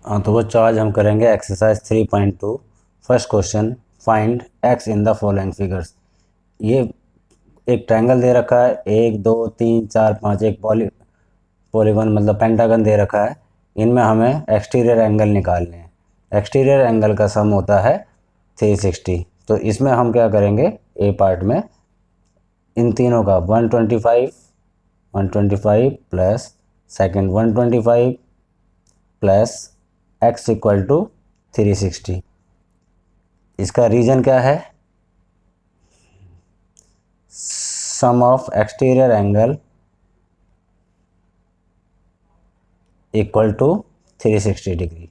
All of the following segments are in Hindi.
हाँ तो बच्चों आज हम करेंगे exercise 3.2। First question, find x in the following figures. ये एक ट्रायंगल दे रखा है, 1 2 3 4 5, एक पॉलीगन मतलब पेंटागन दे रखा है। इनमें हमें एक्सटीरियर एंगल निकालने हैं। एक्सटीरियर एंगल का सम होता है 360। तो इसमें हम क्या करेंगे, ए पार्ट में इन तीनों का 125 plus second 125 plus x equal to 360। इसका रीजन क्या है, sum of exterior angle equal to 360 degree.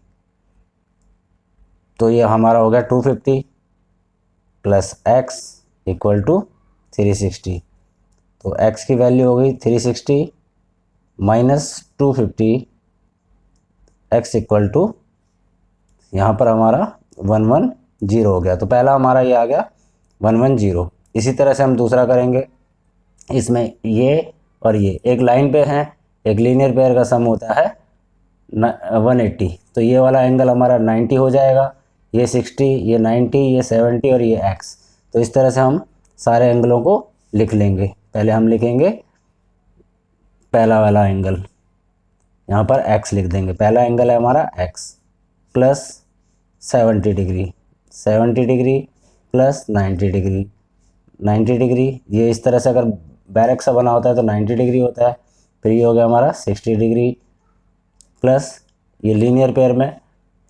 तो ये हमारा हो गया 250 प्लस x इक्वल टू 360। तो x की वैल्यू हो गई 360 माइनस 250, x इक्वल टू यहाँ पर हमारा 110 हो गया। तो पहला हमारा ये आ गया 110। इसी तरह से हम दूसरा करेंगे। इसमें ये और ये एक लाइन पे हैं, एक लीनियर पेयर का सम होता है 180। तो ये वाला एंगल हमारा 90 हो जाएगा, ये 60, ये 90, ये 70 और ये x। तो इस तरह से हम सारे एंगलों को लिख लेंगे। पहले हम लिखेंगे पहला वाला एंगल, यहाँ पर x लिख देंगे। पहला एंगल है हमारा x plus 70 degree, 70 degree plus 90 degree, 90 degree. ये इस तरह से अगर बैरक सा बना होता है तो 90 डिग्री होता है। फिर ये हो गया हमारा 60 डिग्री प्लस ये लीनियर पेयर में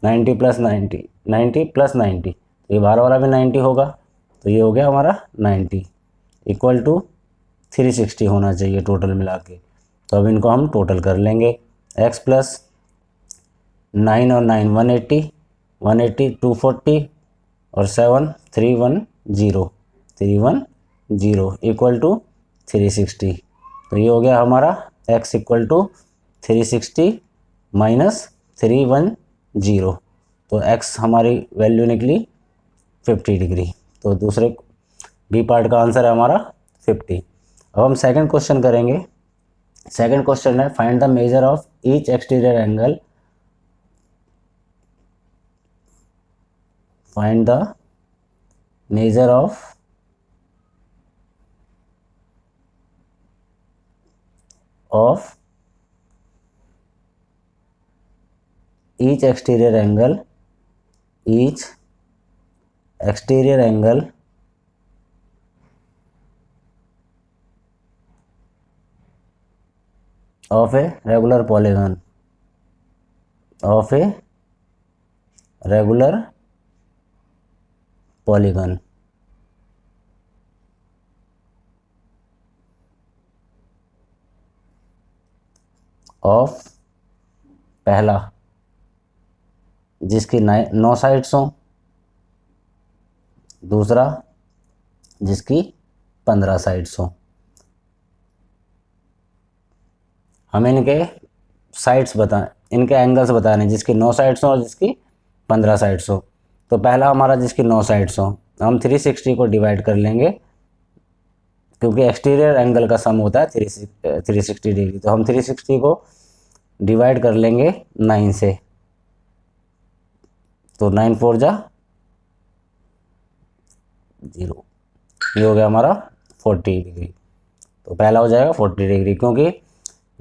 90 प्लस 90, 90 प्लस 90, तो ये बाहर वाला भी 90 होगा। तो ये हो गया हमारा 90 इक्वल टू 360 होना चाहिए टोटल मिला के। तो अब इनको हम टोटल कर लेंगे। x प्लस 9 और 9 180, 180 240 और 7 310 इक्वल टू 360। तो ये हो गया हमारा x इक्वल टू 360 माइनस 310। तो x हमारी वैल्यू निकली 50 डिग्री। तो दूसरे बी पार्ट का आंसर है हमारा 50। अब हम सेकंड क्वेश्चन करेंगे। सेकंड क्वेश्चन है find the major of each exterior angle, find the measure of each exterior angle of a regular polygon of पहला जिसकी 9 साइड्स हों, दूसरा जिसकी 15 साइड्स हों। हमें इनके साइड्स इनके एंगल्स बताने, जिसकी 9 साइड्स हों और जिसकी 15 साइड्स हो। तो पहला हमारा जिसकी 9 साइड्स हों, हम 360 को डिवाइड कर लेंगे, क्योंकि एक्सटीरियर एंगल का सम होता है 360 डिग्री। तो हम 360 को डिवाइड कर लेंगे 9 से। तो 9 4 जा 0, ये हो गया हमारा 40 डिग्री। तो पहला हो जाएगा 40 डिग्री, क्योंकि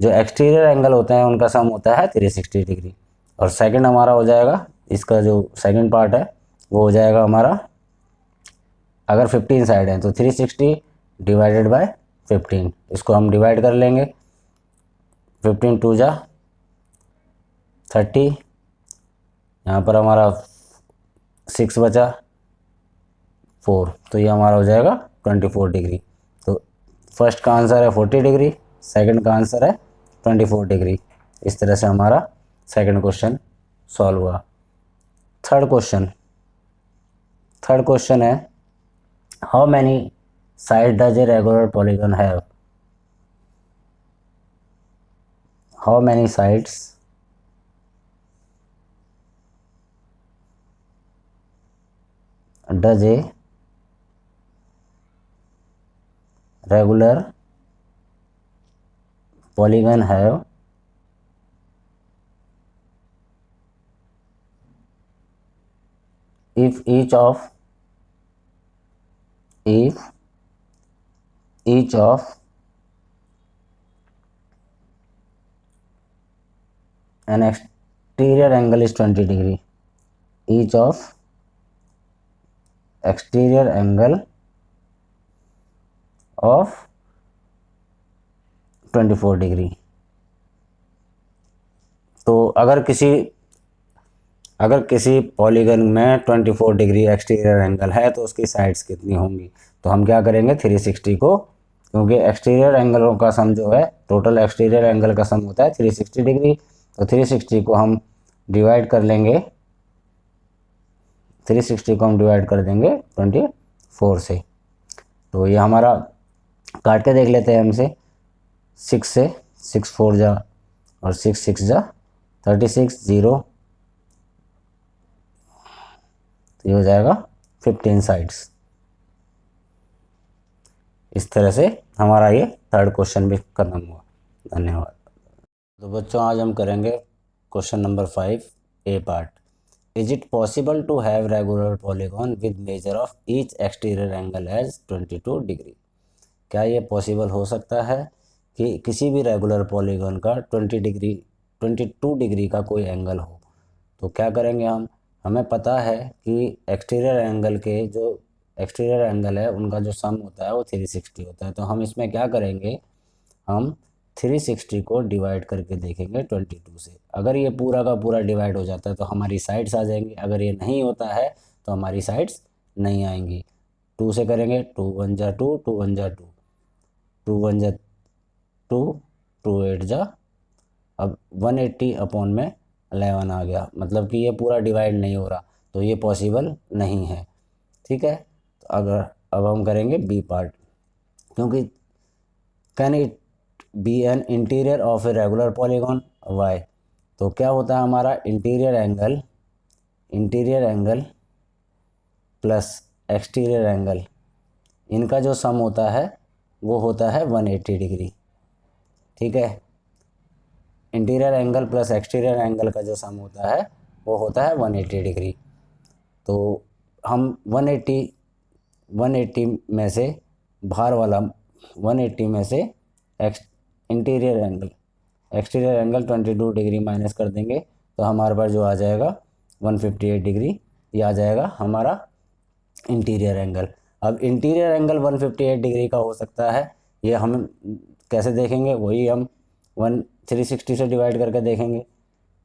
जो एक्सटीरियर एंगल होते हैं उनका सम होता है 360 डिग्री। और सेकंड हमारा हो जाएगा, इसका जो सेकंड पार्ट है वो हो जाएगा हमारा, अगर 15 साइड हैं तो 360 डिवाइडेड बाय 15, इसको हम डिवाइड कर लेंगे। 15 2 जा 30, यहाँ पर हमारा 6 बचा 4, तो ये हमारा हो जाएगा 24 डिग्री। तो फर्स्ट का आंसर है 40 डिग्री, सेकंड का आंसर है 24 डिग्री। इस तरह से हमारा सेकंड क्वेश्चन सॉल्व हुआ। थर्ड क्वेश्चन है how many side does a regular polygon have, how many sides does a regular polygon have, if each of an exterior angle is 20 degree, each of exterior angle of 24 degree. तो अगर किसी पॉलीगन में 24 डिग्री एक्सटीरियर एंगल है तो उसकी साइड्स कितनी होंगी। तो हम क्या करेंगे 360 को, क्योंकि एक्सटीरियर एंगलों का सम जो है, टोटल एक्सटीरियर एंगल का सम होता है 360 डिग्री। तो 360 को हम डिवाइड कर लेंगे, 360 को हम डिवाइड कर देंगे 24 से। तो ये हमारा काट के देख लेते हैं हमसे, 6 से 6 4 जा और 6 6 जा 36 0, तो ये हो जाएगा 15 साइड्स। इस तरह से हमारा ये थर्ड क्वेश्चन भी खत्म हुआ। धन्यवाद। तो बच्चों आज हम करेंगे question number 5 A part. Is it possible to have regular polygon with measure of each exterior angle as 22 degree. क्या ये पॉसिबल हो सकता है कि किसी भी रेगुलर पॉलीगॉन का 22 डिग्री का कोई एंगल हो। तो क्या करेंगे हमें पता है कि एक्सटीरियर एंगल है उनका जो सम होता है वो 360 होता है। तो हम इसमें क्या करेंगे, हम 360 को डिवाइड करके देखेंगे 22 से। अगर ये पूरा का पूरा डिवाइड हो जाता है तो हमारी साइड्स आ जाएंगी, अगर ये नहीं होता है तो हमारी साइड्स नहीं आएंगी। 2 से करेंगे, 2 1 जा 2, 2 1 जा 2, 2 1 जा 2, 2 8 जा, अब 180 अपॉन में 11 आ गया, मतलब कि ये पूरा डिवाइड नहीं हो रहा, तो ये पॉसिबल नहीं है। ठीक है, तो अब हम करेंगे बी पार्ट, क्योंकि can it be an interior of a regular polygon, why. तो क्या होता है हमारा interior angle plus exterior angle, इनका जो सम होता है वो होता है 180 डिग्री। ठीक है, interior angle plus exterior angle का जो सम होता है वो होता है 180 डिग्री। तो हम 180 में से बाहर वाला 180 में से एक्सटीरियर एंगल 22 डिग्री माइनस कर देंगे, तो हमारे पास जो आ जाएगा 158 डिग्री, ये आ जाएगा हमारा इंटीरियर एंगल। अब इंटीरियर एंगल 158 डिग्री का हो सकता है, ये हम कैसे देखेंगे, वही हम 360 से डिवाइड करके देखेंगे।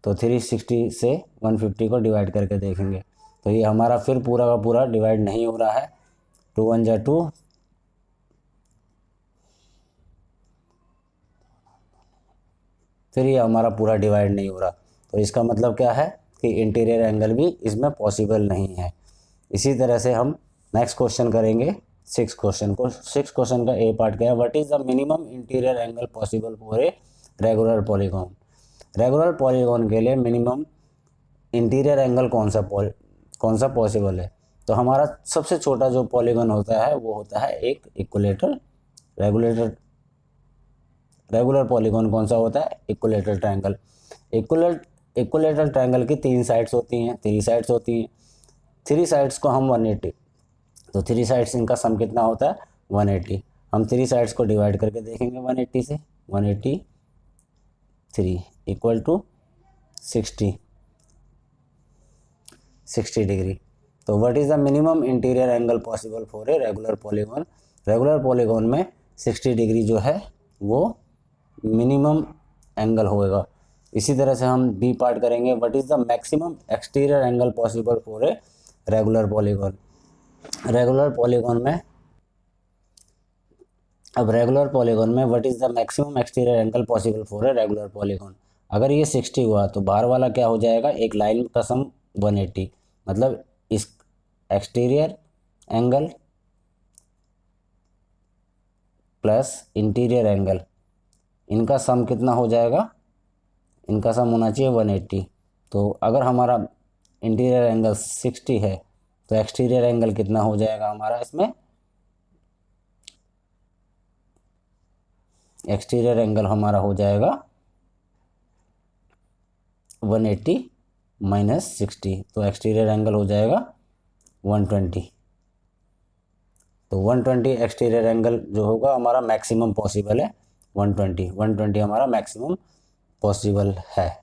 तो 360 से 150 को डिवाइड करके देखेंगे, तो ये हमारा फिर पूरा का पूरा डिवाइड नहीं हो रहा है। 2 1 जा 2, फिर ये हमारा पूरा डिवाइड नहीं हो रहा। तो इसका मतलब क्या है कि इंटीरियर एंगल भी इसमें पॉसिबल नहीं है। इसी तरह से हम नेक्स्ट क्वेश्चन करेंगे 6 क्वेश्चन का ए पार्ट क्या है, what is the minimum interior angle possible for a regular polygon. Regular polygon के लिए मिनिमम इंटीरियर एंगल कौन सा पॉसिबल है। तो हमारा सबसे छोटा जो पॉलीगॉन होता है वो होता है एक इक्विलेटरल। रेगुलर पॉलीगॉन कौन सा होता है, इक्विलेटरल ट्रायंगल। इक्विलेटरल ट्रायंगल की 3 साइड्स होती हैं, 3 साइड्स होती हैं। 3 साइड्स को हम 180, तो 3 साइड्स इनका सम कितना होता है 180। हम 3 साइड्स को डिवाइड करके देखेंगे 180 से, 183 इक्वल टू 60 डिग्री। तो what is the minimum interior angle possible for a regular polygon. Regular polygon में 60 डिग्री जो है वो मिनिमम एंगल होएगा। इसी तरह से हम बी पार्ट करेंगे, what is the maximum exterior angle possible for a regular polygon. Regular polygon में what is the maximum exterior angle possible for a regular polygon. अगर ये 60 हुआ तो बाहर वाला क्या हो जाएगा, एक लाइन का सम 180, मतलब इस exterior angle plus interior angle, इनका सम कितना हो जाएगा, इनका सम होना चाहिए 180। तो अगर हमारा इंटीरियर एंगल 60 है तो एक्सटीरियर एंगल कितना हो जाएगा हमारा, इसमें एक्सटीरियर एंगल हमारा हो जाएगा 180 माइनस 60, तो एक्सटीरियर एंगल हो जाएगा 120। तो 120 एक्सटीरियर एंगल जो होगा हमारा मैक्सिमम पॉसिबल है, 120 हमारा मैक्सिमम पॉसिबल है।